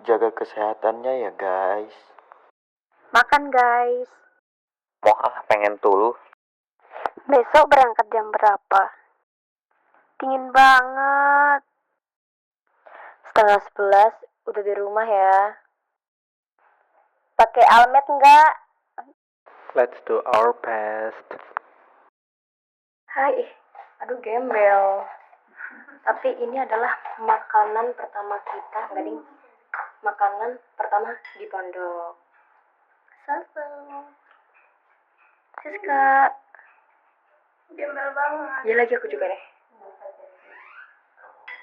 Jaga kesehatannya ya guys. Makan guys. Pengen tulu. Besok berangkat jam berapa? Dingin banget. 10:30 udah di rumah ya. Pakai almet enggak? Let's do our best. Hai. Aduh gembel. Tapi ini adalah makanan pertama kita, enggak ding. Makanan pertama di pondok. Saso. Siska. Gembel banget. Ya lagi aku juga deh.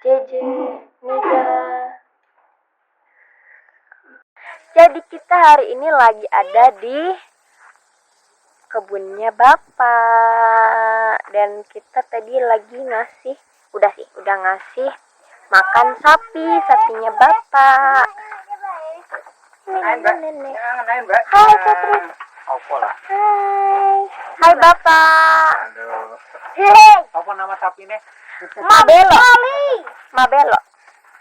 Jeje, Nika. Jadi kita hari ini lagi ada di kebunnya Bapak. Dan kita tadi lagi udah ngasih makan sapinya Bapak. Nenek. Hai Catherine. Hai Bapak. Aduh. Hei. Apa nama sapinya? Mabelo.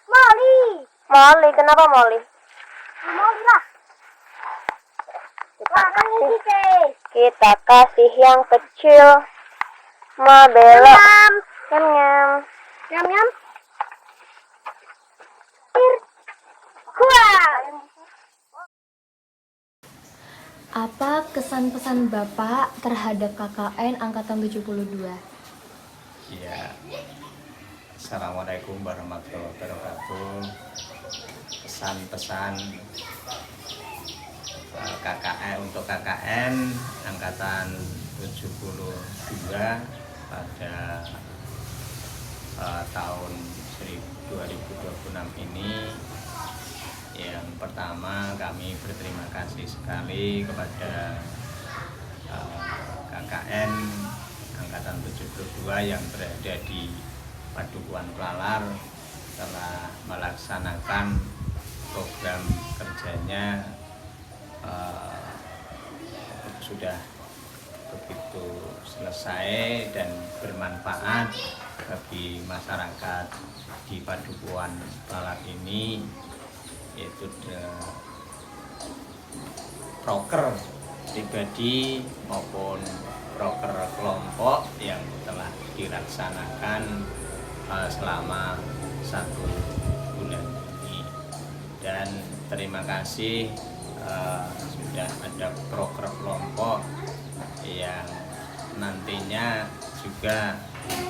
Molly. Kenapa Molly? Molly lah. Kita kasih yang kecil. Mabelo. Nyam. Apa kesan-pesan Bapak terhadap KKN Angkatan 72? Ya, Assalamualaikum warahmatullahi wabarakatuh. Pesan-pesan KKN untuk KKN Angkatan 72 pada tahun 2026 ini. Yang pertama, kami berterima kasih sekali kepada KKN Angkatan 72 yang berada di Padukuhan Plalar telah melaksanakan program kerjanya sudah begitu selesai dan bermanfaat bagi masyarakat di Padukuhan Plalar ini, yaitu proker pribadi maupun proker kelompok yang telah dilaksanakan selama 1 bulan ini. Dan terima kasih sudah ada proker kelompok yang nantinya juga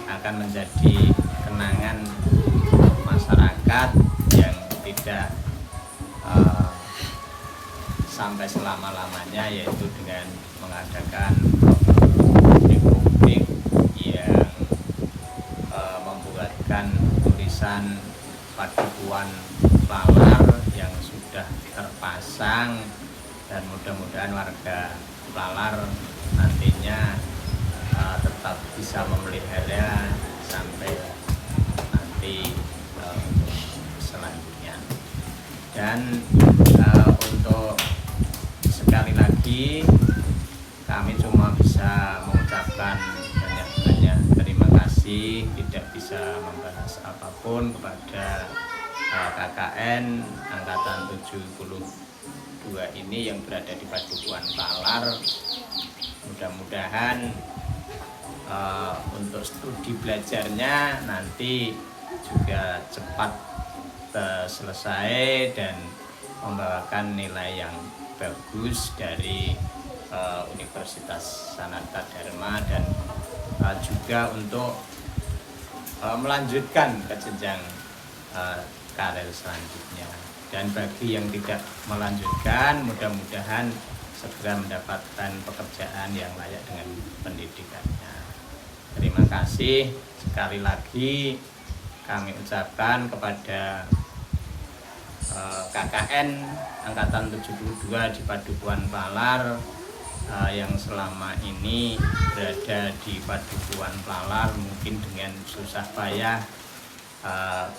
akan menjadi kenangan masyarakat yang tidak sampai selama-lamanya, yaitu dengan mengadakan publik yang membuatkan tulisan Padukuhan Plalar yang sudah terpasang, dan mudah-mudahan warga Plalar nantinya tetap bisa memelihara sampai nanti selanjutnya. Dan untuk sekali lagi kami cuma bisa mengucapkan banyak-banyak terima kasih, tidak bisa membahas apapun kepada KKN Angkatan 72 ini yang berada di Padukuhan Plalar. Mudah-mudahan untuk studi belajarnya nanti juga cepat selesai dan membawakan nilai yang bagus dari Universitas Sanata Dharma, dan juga untuk melanjutkan ke jenjang karir selanjutnya. Dan bagi yang tidak melanjutkan, mudah-mudahan segera mendapatkan pekerjaan yang layak dengan pendidikannya. Terima kasih sekali lagi kami ucapkan kepada KKN Angkatan 72 di Padukuhan Plalar yang selama ini berada di Padukuhan Plalar, mungkin dengan susah payah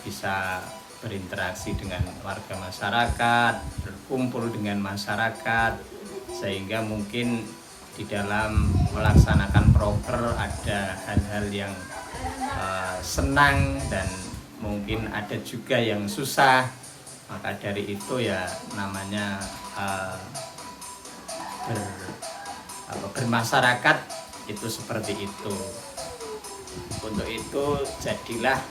bisa berinteraksi dengan warga masyarakat, berkumpul dengan masyarakat, sehingga mungkin di dalam melaksanakan proker ada hal-hal yang senang dan mungkin ada juga yang susah. Maka dari itu ya namanya bermasyarakat itu seperti itu. Untuk itu jadilah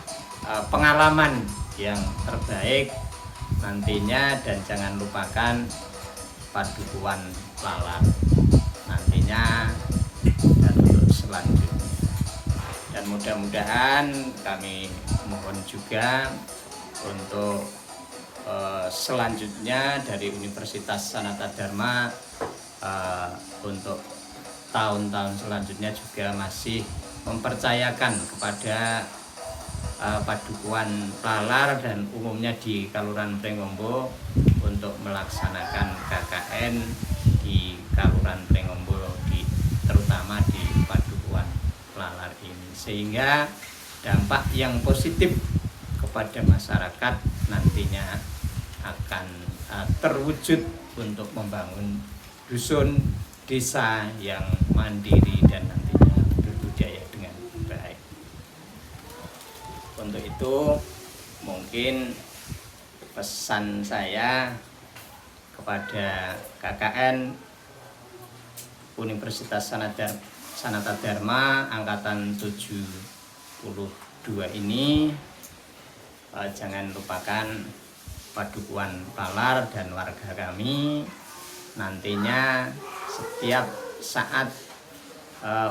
pengalaman yang terbaik nantinya, dan jangan lupakan padukuhan lalar nantinya dan untuk selanjutnya. Dan mudah-mudahan kami mohon juga untuk selanjutnya dari Universitas Sanata Dharma untuk tahun-tahun selanjutnya juga masih mempercayakan kepada padukuhan lalar dan umumnya di Kelurahan Pringombo untuk melaksanakan KKN di Kelurahan Pringombo, terutama di padukuhan lalar ini, sehingga dampak yang positif kepada masyarakat nantinya akan terwujud untuk membangun dusun desa yang mandiri dan nantinya berbudaya dengan baik. Untuk itu mungkin pesan saya kepada KKN Universitas Sanata Dharma angkatan 72 ini, jangan lupakan padukuhan lalar dan warga kami nantinya setiap saat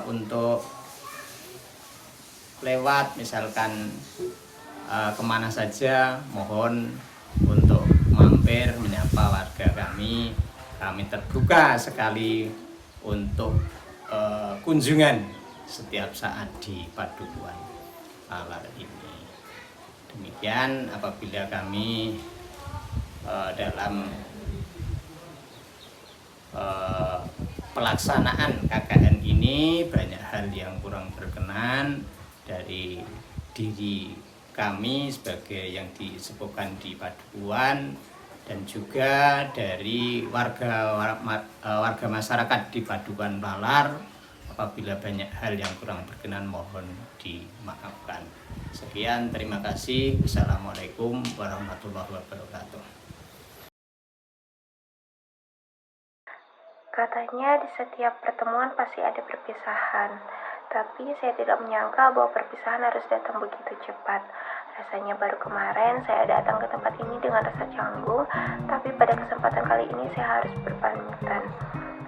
untuk lewat misalkan kemana saja, mohon untuk mampir menyapa warga kami. Kami terbuka sekali untuk kunjungan setiap saat di padukuhan lalar ini. Demikian apabila kami dalam pelaksanaan KKN ini banyak hal yang kurang berkenan dari diri kami sebagai yang disebutkan di padukuhan, dan juga dari warga masyarakat di padukuhan lalar. Apabila banyak hal yang kurang berkenan mohon dimaafkan. Sekian, terima kasih. Wassalamualaikum warahmatullahi wabarakatuh. Katanya di setiap pertemuan pasti ada perpisahan, tapi saya tidak menyangka bahwa perpisahan harus datang begitu cepat. Rasanya baru kemarin saya datang ke tempat ini dengan rasa canggung, tapi pada kesempatan kali ini saya harus berpamitan.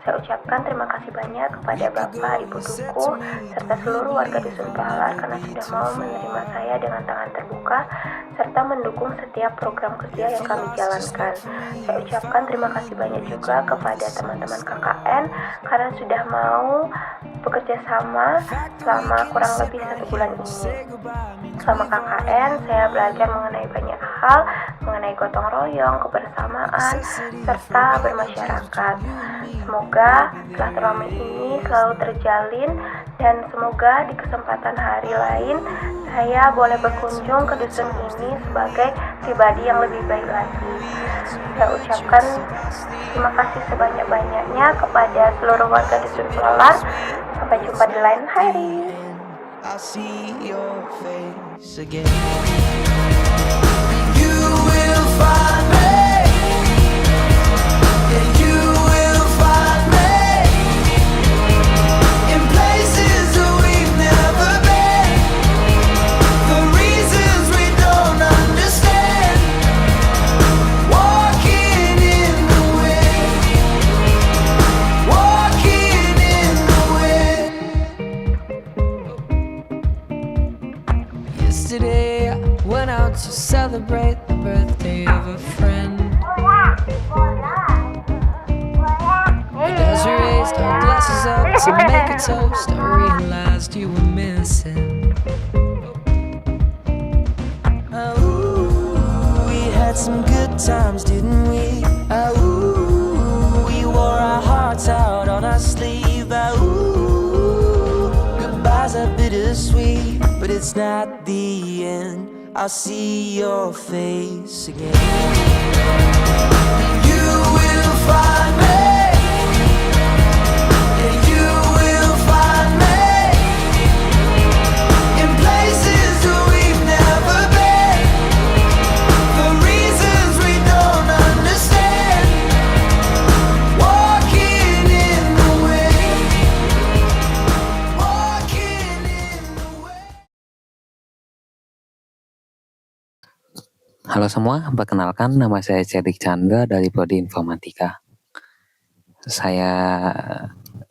Saya ucapkan terima kasih banyak kepada Bapak, Ibu Duku, serta seluruh warga Dusun Lalar karena sudah mau menerima saya dengan tangan terbuka, serta mendukung setiap program kerja yang kami jalankan. Saya ucapkan terima kasih banyak juga kepada teman-teman KKN karena sudah mau bekerja sama selama kurang lebih 1 bulan ini. Selama KKN, saya belajar mengenai banyak hal, mengenai gotong royong, kebersamaan, serta bermasyarakat. Semoga silaturahmi ini selalu terjalin, dan semoga di kesempatan hari lain saya boleh berkunjung ke dusun ini sebagai pribadi yang lebih baik lagi. Saya ucapkan terima kasih sebanyak-banyaknya kepada seluruh warga Dusun Lalar. Sampai jumpa di lain hari. I'll see your face again. You will find me. Yeah, you will find me in places that we've never been, for reasons we don't understand. Walking in the wind, walking in the wind. Yesterday I went out to celebrate the birthday of a friend. And as we raised our glasses up to make a toast, I realized you were missing. Oh, we had some good times, didn't we? Oh, we wore our hearts out on our sleeve. Oh, goodbyes are bittersweet, but it's not the end. I'll see your face again. You will find me. Yeah, you will find me in places that we've never been, for reasons we don't Halo semua, perkenalkan nama saya Cedric Chandra dari Prodi Informatika.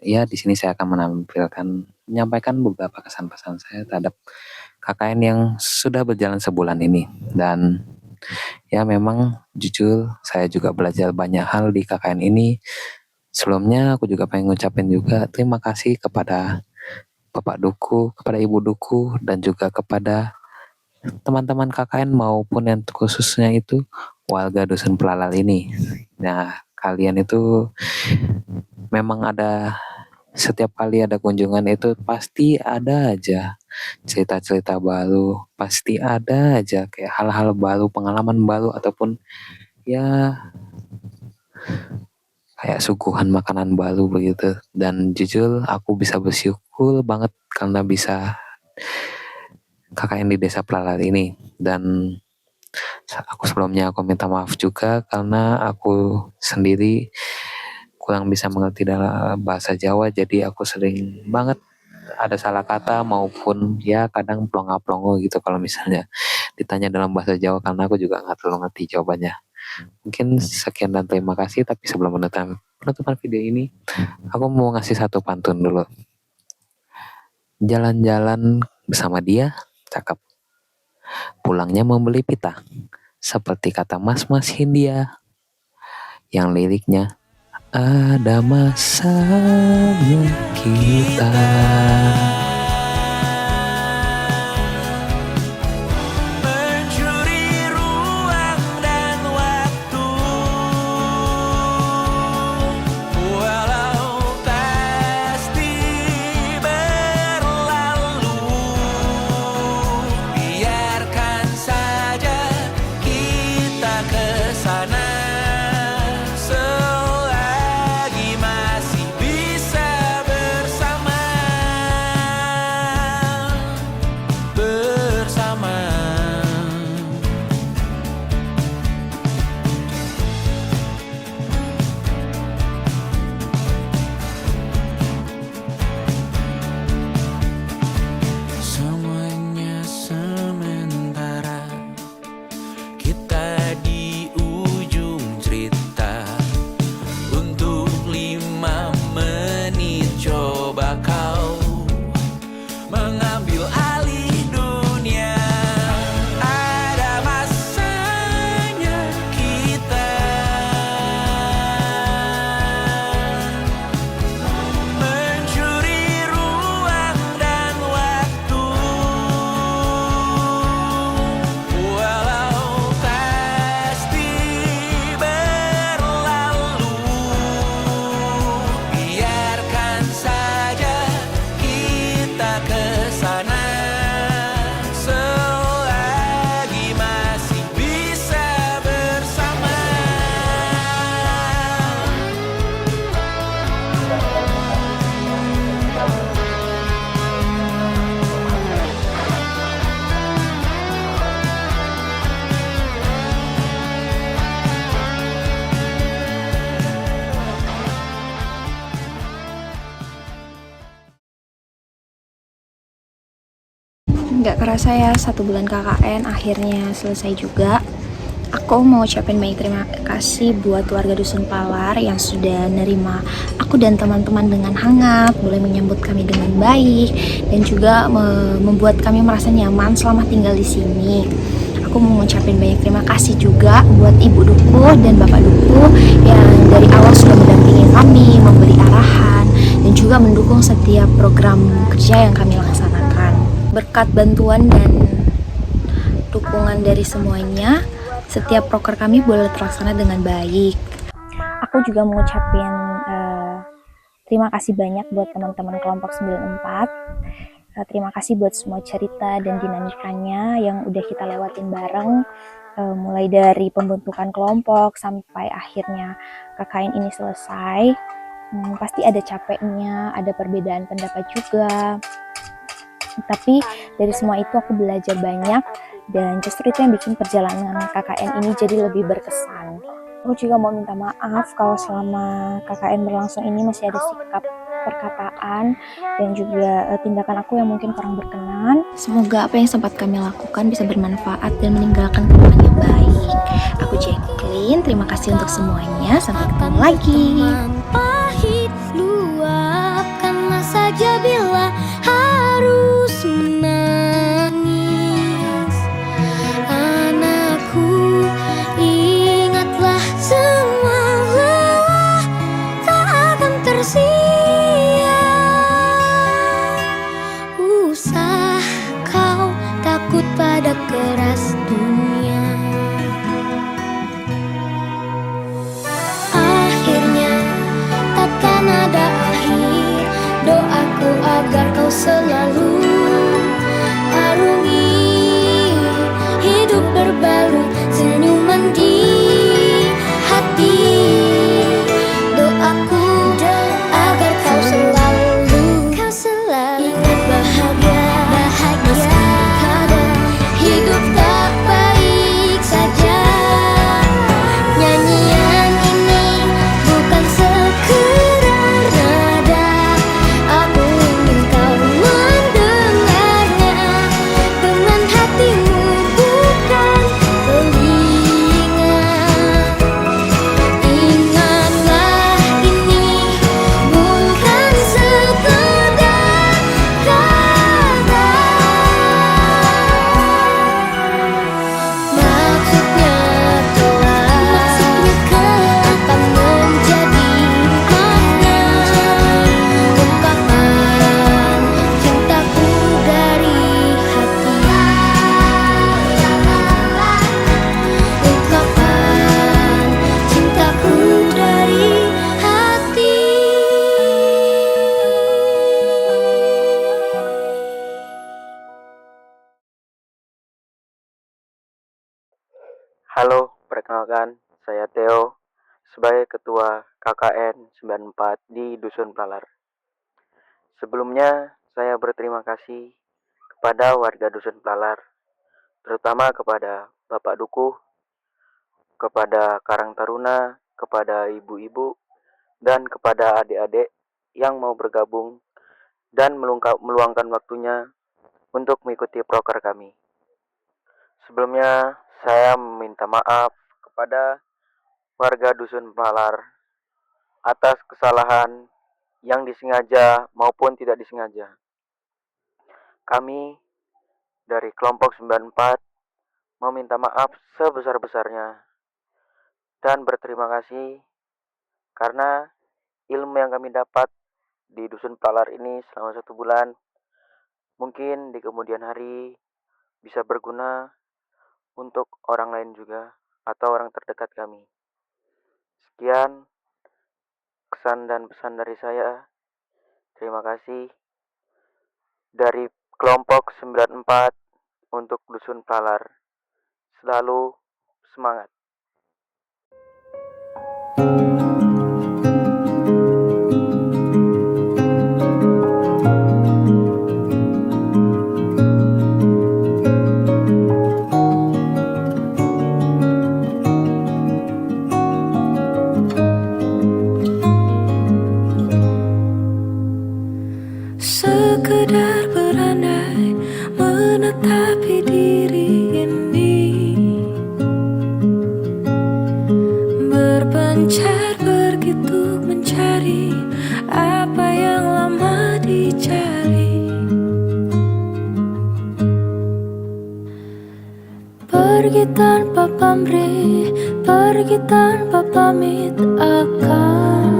Di sini saya akan menyampaikan beberapa kesan-pesan saya terhadap KKN yang sudah berjalan sebulan ini. Dan ya memang jujur saya juga belajar banyak hal di KKN ini. Sebelumnya aku juga pengen ngucapin juga terima kasih kepada Bapak Duku, kepada Ibu Duku, dan juga kepada teman-teman KKN maupun yang khususnya itu warga Dusun Pelalaw ini. Nah, kalian itu memang ada setiap kali ada kunjungan itu pasti ada aja cerita-cerita baru, pasti ada aja kayak hal-hal baru, pengalaman baru ataupun ya kayak suguhan makanan baru begitu. Dan jujur aku bisa bersyukur banget karena bisa KKN di Desa Pelalaw ini. Dan sebelumnya aku minta maaf juga karena aku sendiri kurang bisa mengerti dalam bahasa Jawa, jadi aku sering banget ada salah kata maupun ya kadang plonga-plongo gitu kalau misalnya ditanya dalam bahasa Jawa karena aku juga nggak terlalu ngerti jawabannya. Mungkin sekian dan terima kasih, tapi sebelum penutupan video ini aku mau ngasih satu pantun dulu. Jalan-jalan bersama dia cakep, pulangnya membeli pita, seperti kata Mas-Mas Hindia, yang liriknya ada masanya kita. Mencuri ruang dan waktu, walau pasti berlalu. Biarkan saja kita kesana selagi masih bisa bersama. Semuanya sementara, kita di ujung cerita. Untuk 5 menit coba kau mengambil alih dunia. Ada masanya kita mencuri ruang dan waktu, walau pasti berlalu. Biarkan saja kita kesana selagi masih bisa bersama. Nggak kerasa ya, 1 bulan KKN akhirnya selesai juga. Aku mau ucapin banyak terima kasih buat warga Dusun Palar yang sudah nerima aku dan teman-teman dengan hangat, boleh menyambut kami dengan baik, dan juga membuat kami merasa nyaman selama tinggal di sini. Aku mau ngucapin banyak terima kasih juga buat Ibu Duku dan Bapak Duku yang dari awal sudah mendampingi kami, memberi arahan, dan juga mendukung setiap program kerja yang kami laksanakan. Berkat bantuan dan dukungan dari semuanya, setiap proker kami boleh terlaksana dengan baik. Aku juga mau ngucapin terima kasih banyak buat teman-teman kelompok 94. Terima kasih buat semua cerita dan dinamikanya yang udah kita lewatin bareng, mulai dari pembentukan kelompok sampai akhirnya KKN ini selesai. Pasti ada capeknya, ada perbedaan pendapat juga. Tapi dari semua itu aku belajar banyak, dan justru itu yang bikin perjalanan KKN ini jadi lebih berkesan. Aku juga mau minta maaf kalau selama KKN berlangsung ini masih ada sikap, perkataan, dan juga tindakan aku yang mungkin kurang berkenan. Semoga apa yang sempat kami lakukan bisa bermanfaat dan meninggalkan kenangan yang baik. baik. Aku Jacqueline, terima kasih untuk semuanya. Sampai ketemu lagi. Pahit luapkanlah saja bila harus menangis. Anakku, ingatlah semua lelah tak akan tersia. Usah kau takut pada keras dunia. Akhirnya takkan ada akhir. Doaku agar kau selalu arungi hidup berbalut senyuman di hati. Doaku agar kau selalu ingat bahagia meski kadang hidup tak baik saja. Nyanyian ini bukan sekedar nada, aku ingin kau mendengarnya dengan hatimu bukan telinga. Ingatlah ini bukan sekedar kata, maksudnya kelak akan menjadi makna ungkapan cintaku dari hati. Ungkapan cintaku dari hati. Halo, perkenalkan, saya Theo sebagai Ketua KKN 94 di Dusun Plalar. Sebelumnya, saya berterima kasih kepada warga Dusun Plalar, terutama kepada Bapak Dukuh, kepada Karang Taruna, kepada ibu-ibu, dan kepada adik-adik yang mau bergabung dan meluangkan waktunya untuk mengikuti proker kami. Sebelumnya, saya meminta maaf kepada warga Dusun Plalar atas kesalahan yang disengaja maupun tidak disengaja. Kami dari kelompok 94 meminta maaf sebesar-besarnya dan berterima kasih karena ilmu yang kami dapat di Dusun Plalar ini selama 1 bulan mungkin di kemudian hari bisa berguna untuk orang lain juga atau orang terdekat kami. Sekian kesan dan pesan dari saya. Terima kasih dari kelompok 94 untuk Dusun Plalar. Selalu semangat. Sekedar berandai menetapi diri ini, berpencar begitu mencari apa yang lama dicari. Pergi tanpa pamrih, pergi tanpa pamit akan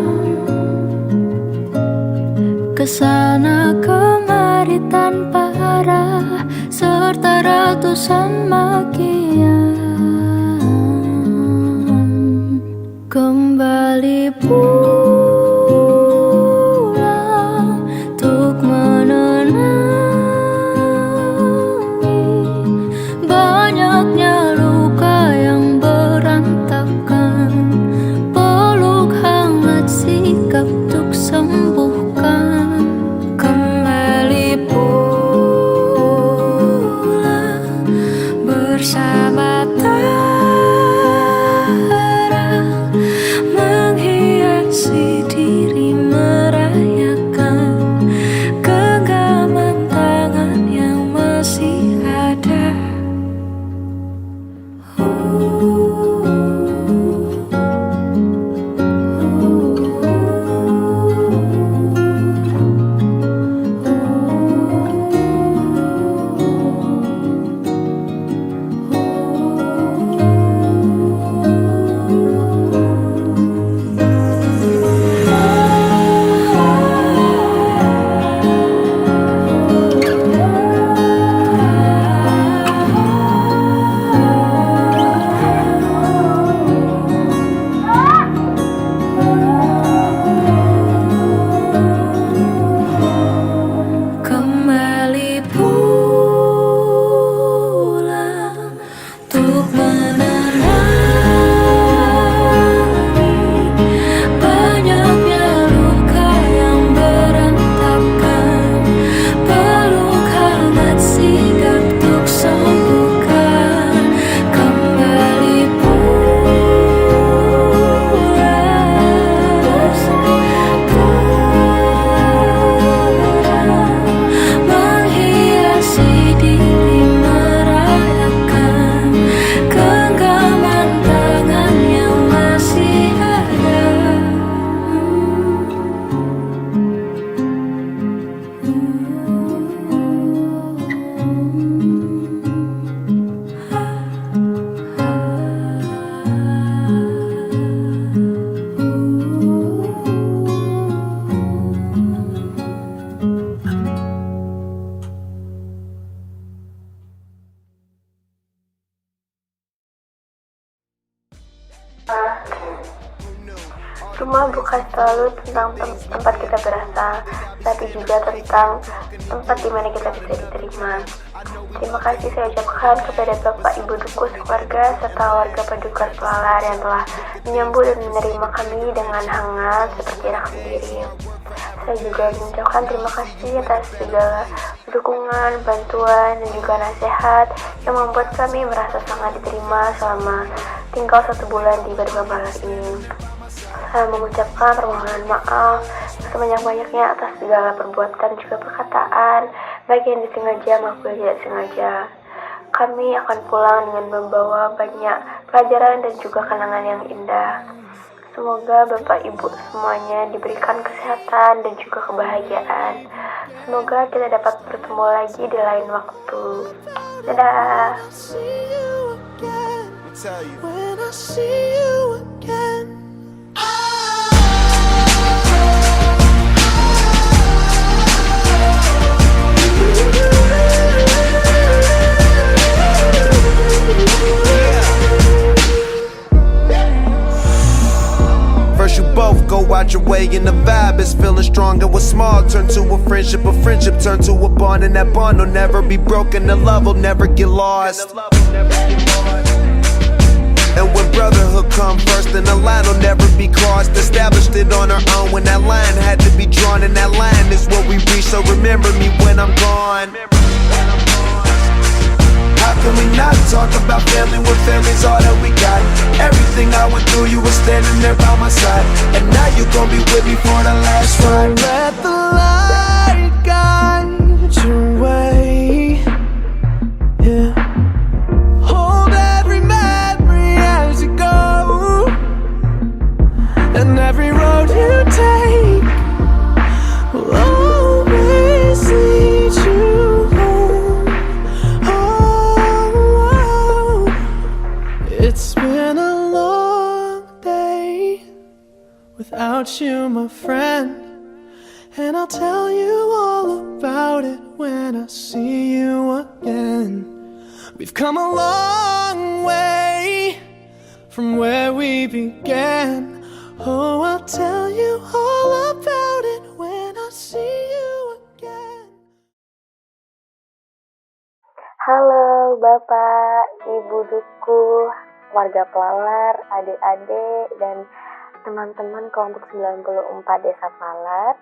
kesana kemari tanpa arah serta ratusan makian. Kembali pulang untuk menenangi banyaknya luka yang berantakan. Peluk hangat sikap untuk sembuhkan. Kembali pulang bersama Tara menghias bukan selalu tentang tempat kita berasal, tapi juga tentang tempat di mana kita bisa diterima. Terima kasih saya ucapkan kepada Bapak Ibu Duku sekeluarga serta warga Padukar Pelalar yang telah menyambut dan menerima kami dengan hangat seperti anak sendiri. Saya juga mengucapkan terima kasih atas segala dukungan, bantuan, dan juga nasihat yang membuat kami merasa sangat diterima selama tinggal 1 bulan di Padukar Pelalar ini. Saya mengucapkan permohonan maaf sebanyak-banyaknya atas segala perbuatan dan juga perkataan, baik yang disengaja maupun tidak sengaja. Kami akan pulang dengan membawa banyak pelajaran dan juga kenangan yang indah. Semoga Bapak Ibu semuanya diberikan kesehatan dan juga kebahagiaan. Semoga kita dapat bertemu lagi di lain waktu. Dadah. When I see you again. First you both go out your way and the vibe is feeling strong, and what's small turn to a friendship turn to a bond, and that bond will never be broken, the love will never get lost. And when brotherhood come first, then the line will never be crossed. Established it on our own when that line had to be drawn, and that line is what we reach, so remember me when I'm gone. How can we not talk about family when family's all that we got? Everything I went through, you were standing there by my side, and now you gon' be with me for the last ride. Let the light guide your way, yeah. Hold every memory as you go, and every road you take will always lead you home. Oh, it's been a long day without you, my friend, and I'll tell you all about it when I see you again. We've come a long way from where we began. Oh, I'll tell you all about it when I see you again. Halo Bapak, Ibu Duku, warga Pelalar, adik-adik, dan teman-teman kelompok 94 Desa Pelalar.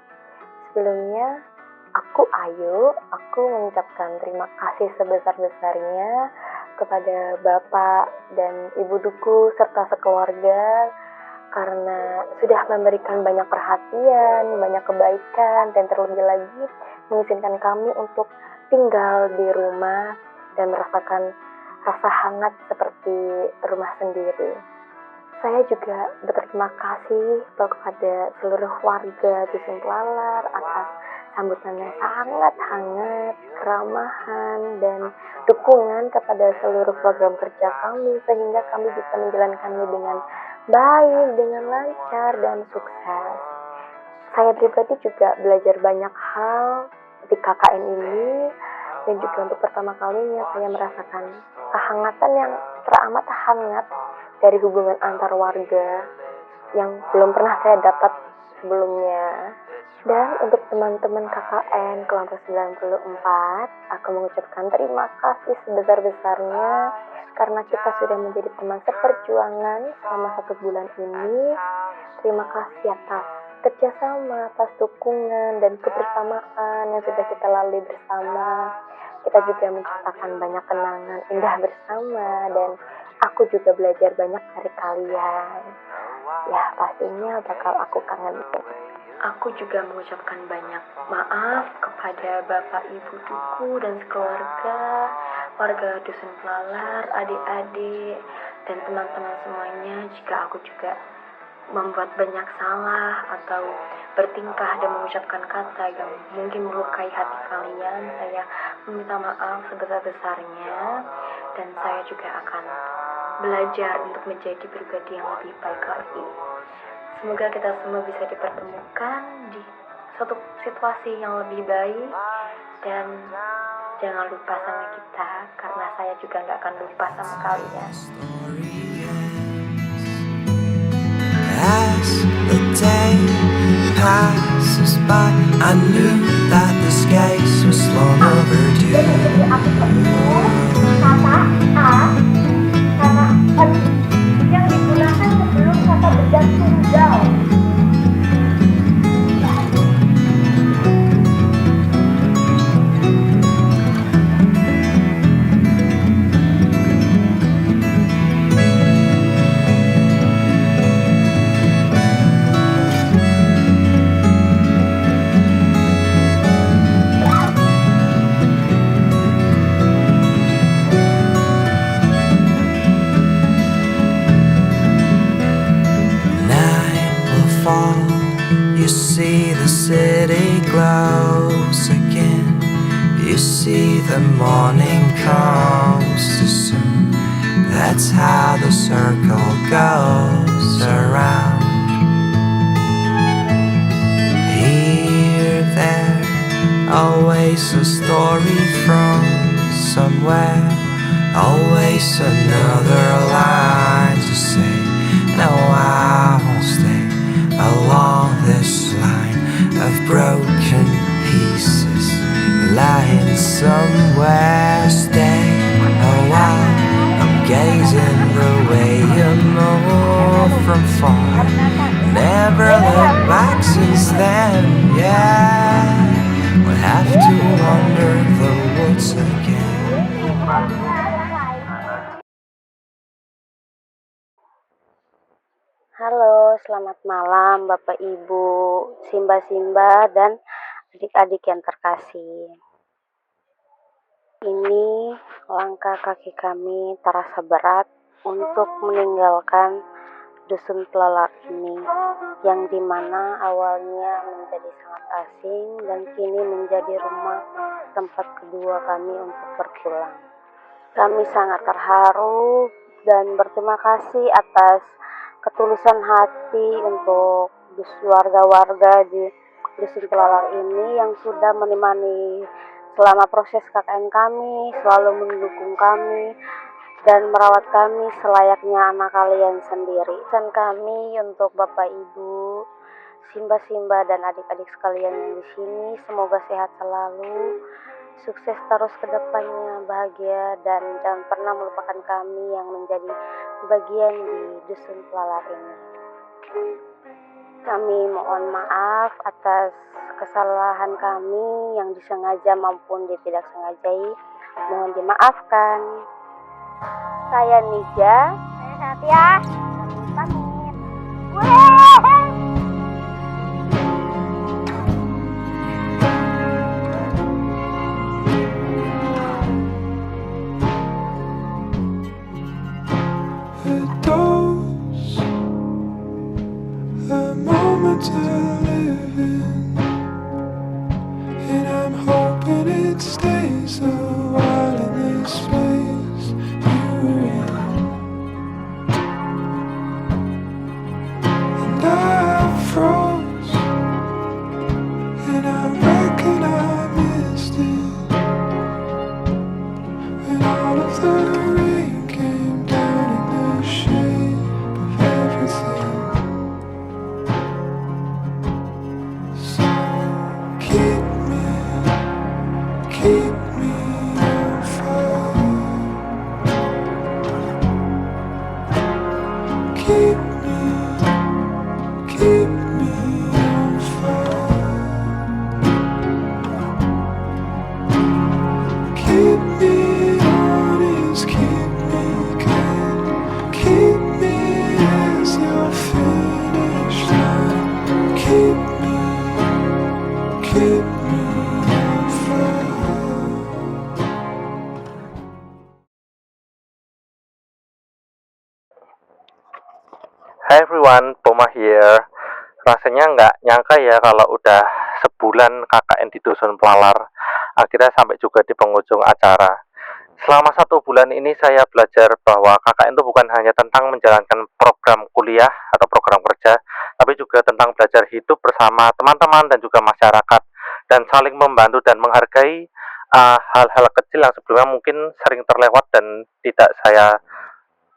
Sebelumnya, aku Ayu, aku mengucapkan terima kasih sebesar-besarnya kepada Bapak dan Ibu Duku serta sekeluarga karena sudah memberikan banyak perhatian, banyak kebaikan, dan terlebih lagi mengizinkan kami untuk tinggal di rumah dan merasakan rasa hangat seperti rumah sendiri. Saya juga berterima kasih kepada seluruh warga Dusun Pelalar atas sambutan yang sangat hangat, keramahan, dan dukungan kepada seluruh program kerja kami sehingga kami bisa menjalankannya dengan baik, dengan lancar, dan sukses. Saya pribadi juga belajar banyak hal di KKN ini, dan juga untuk pertama kalinya saya merasakan kehangatan yang teramat hangat dari hubungan antar warga yang belum pernah saya dapat sebelumnya. Dan untuk teman-teman KKN kelompok 94, aku mengucapkan terima kasih sebesar-besarnya karena kita sudah menjadi teman seperjuangan selama 1 bulan ini. Terima kasih atas kerjasama, atas dukungan dan kebersamaan yang sudah kita lalui bersama. Kita juga menciptakan banyak kenangan indah bersama, dan aku juga belajar banyak dari kalian. Ya, pastinya bakal aku kangen. Aku juga mengucapkan banyak maaf kepada Bapak Ibu Duku dan sekeluarga, warga Dusun Pelalar, adik-adik, dan teman-teman semuanya jika aku juga membuat banyak salah atau bertingkah dan mengucapkan kata yang mungkin melukai hati kalian. Saya meminta maaf sebesar-besarnya, dan saya juga akan belajar untuk menjadi pribadi yang lebih baik lagi. Semoga kita semua bisa dipertemukan di suatu situasi yang lebih baik, dan jangan lupa sama kita karena saya juga nggak akan lupa sama kalian. As the day passes by, I knew that this case was long overdue. Yang digunakan sebelum kata benda tunggal. You see the city glows again. You see the morning comes too soon. That's how the circle goes around. Here, there, always a story from somewhere. Always another line to say. No, I won't stay along this line of broken pieces, lying somewhere. Stay a while, I'm gazing the way you move from far. Never look back since then, yeah. We'll have to wander the woods again. Halo, selamat malam Bapak Ibu, Simba-Simba dan adik-adik yang terkasih. Ini langkah kaki kami terasa berat untuk meninggalkan dusun Pelalar ini, yang dimana awalnya menjadi sangat asing dan kini menjadi rumah tempat kedua kami untuk berpulang. Kami sangat terharu dan berterima kasih atas ketulusan hati untuk warga-warga di dusun Pelalar ini yang sudah menemani selama proses KKN kami, selalu mendukung kami dan merawat kami selayaknya anak kalian sendiri. Pesan kami untuk Bapak Ibu, Simba-Simba dan adik-adik sekalian yang di sini, semoga sehat selalu, sukses terus ke depannya, bahagia, dan jangan pernah melupakan kami yang menjadi bagian di dusun Pelalar ini. Kami mohon maaf atas kesalahan kami yang disengaja maupun tidak sengajai. Mohon dimaafkan. Saya Nija. Saya Satya. Kami pamit. A moment to live in, and I'm hoping it stays a while in this place you're in. And I froze, and I reckon I missed it when all of the rain came down in the shape of everything. Keep me on fire. Keep me on fire. Keep me honest, keep me kind. Keep me as your finish line. Keep me on fire. Hi everyone, Poma here. Rasanya nggak nyangka ya kalau udah sebulan KKN di Dusun Pelalar, akhirnya sampai juga di penghujung acara. Selama 1 bulan ini saya belajar bahwa KKN itu bukan hanya tentang menjalankan program kuliah atau program kerja, tapi juga tentang belajar hidup bersama teman-teman dan juga masyarakat, dan saling membantu dan menghargai hal-hal kecil yang sebelumnya mungkin sering terlewat dan tidak saya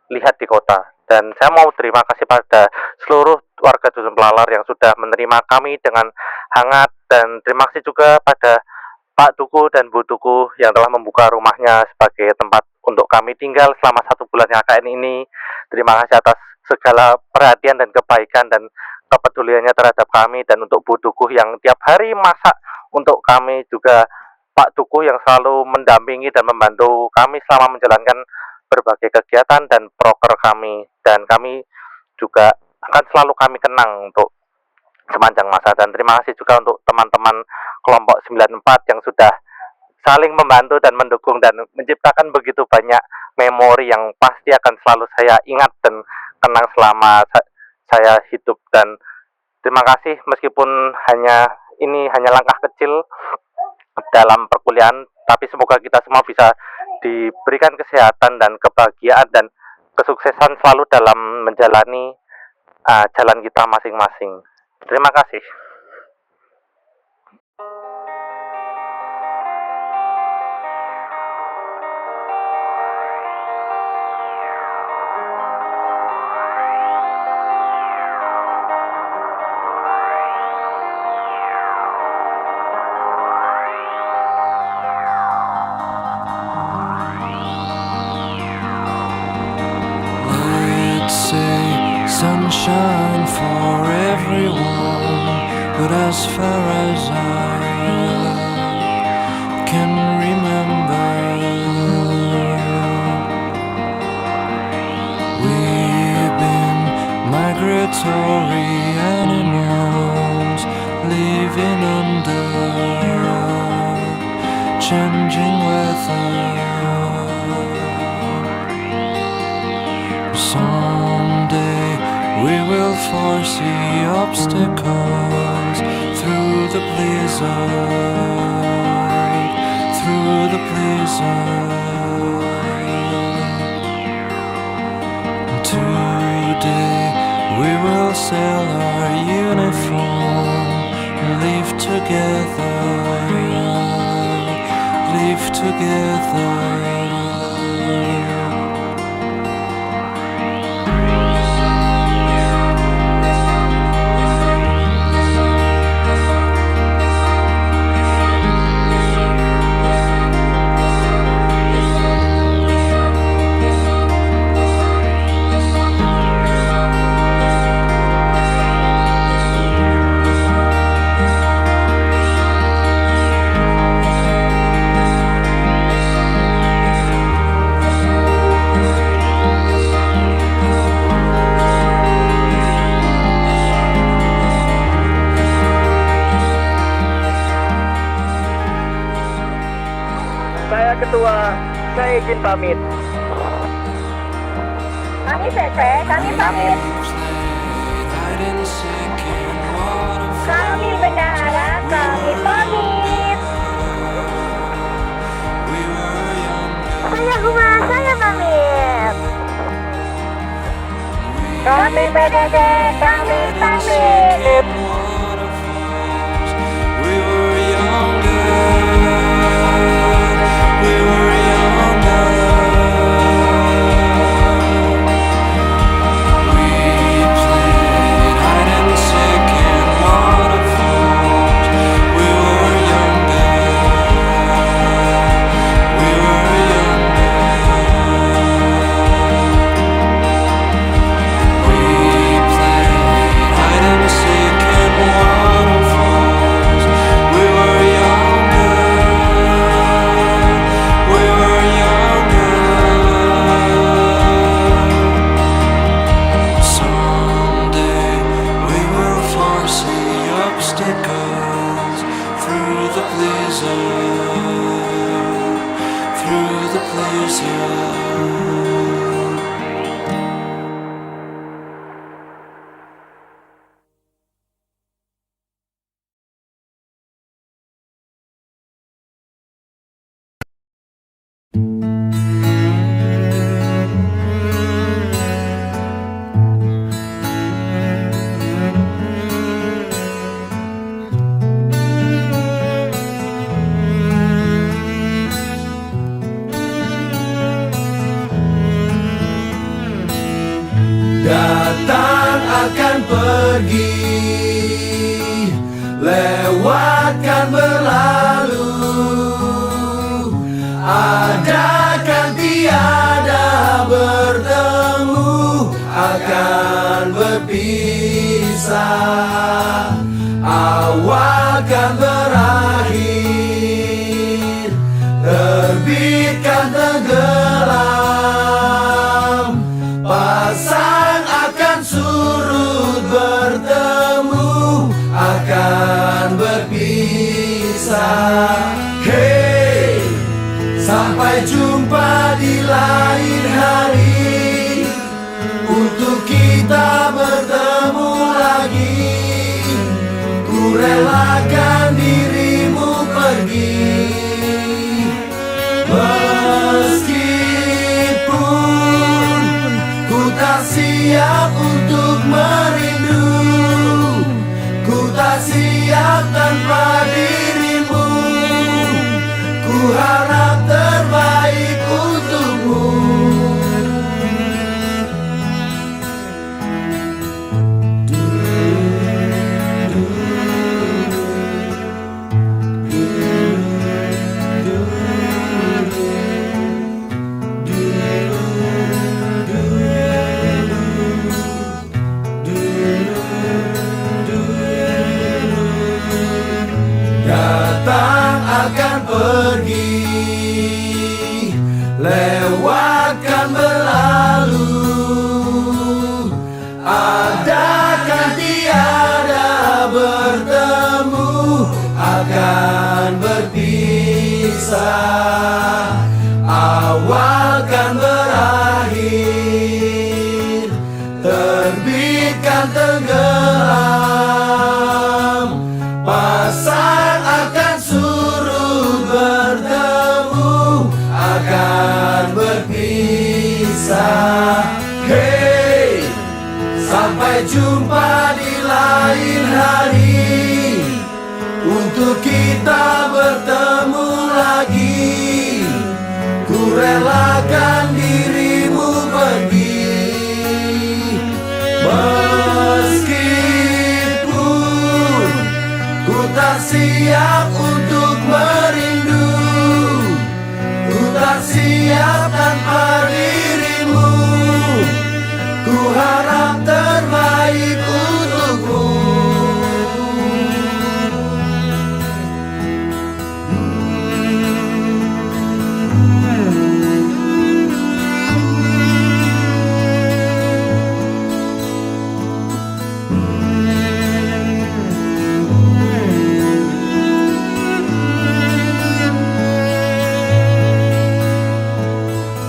lihat di kota. Dan saya mau terima kasih pada seluruh warga Dusun Pelalar yang sudah menerima kami dengan hangat, dan terima kasih juga pada Pak Tuku dan Bu Tuku yang telah membuka rumahnya sebagai tempat untuk kami tinggal selama 1 bulan KKN ini. Terima kasih atas segala perhatian dan kebaikan dan kepeduliannya terhadap kami, dan untuk Bu Tuku yang tiap hari masak untuk kami, juga Pak Tuku yang selalu mendampingi dan membantu kami selama menjalankan berbagai kegiatan dan proker kami, dan kami juga akan selalu kami kenang untuk sepanjang masa. Dan terima kasih juga untuk teman-teman kelompok 94 yang sudah saling membantu dan mendukung dan menciptakan begitu banyak memori yang pasti akan selalu saya ingat dan kenang selama saya hidup. Dan terima kasih, meskipun ini hanya langkah kecil dalam perkuliahan, tapi semoga kita semua bisa diberikan kesehatan dan kebahagiaan dan kesuksesan selalu dalam menjalani jalan kita masing-masing. Terima kasih. Sunshine for everyone, but as far as I can remember, we've been migratory animals living under changing weather. Someday we will foresee obstacles through the blizzard, through the blizzard. Today we will sell our uniform, live together, live together. Saya ketua, saya izin pamit. Kami Cece, kami pamit. Kami bendahara, kami pamit. Saya Huma, saya pamit. Kami PDD, kami pamit. lewatkan berlalu, adakan tiada bertemu, akan berpisah, awal kan berakhir, terbitkan tenggelam, pasang akan surut, bertemu akan berpisah. Hey, sampai jumpa di lain hari, untuk kita bertemu lagi. Ku relakan dirimu pergi, meskipun ku tak siap untuk merindu, ku tak siap tanpa dirimu. Ku harap terbaik untukmu. Datang akan pergi, lewatkan berlalu, adakan tiada bertemu, akan berpisah, awal kan berakhir, terbitkan tenggelam, pasang akan surut, bertemu akan berpisah. Hey, sampai jumpa di lain hari, untuk kita bertemu lagi. Ku relakan dirimu pergi, meskipun ku tak siap untuk merindu, ku tak siap tanpa dirimu. Ku harap terbaik untukmu.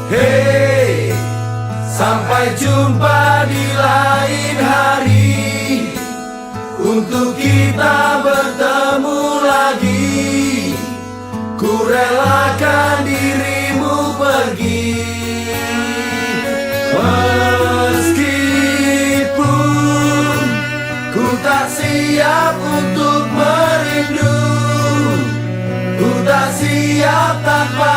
Hey, sampai jumpa di lain hari, untuk kita bertemu lagi. Ku relakan dirimu pergi, meskipun ku tak siap untuk merindu, ku tak siap tanpa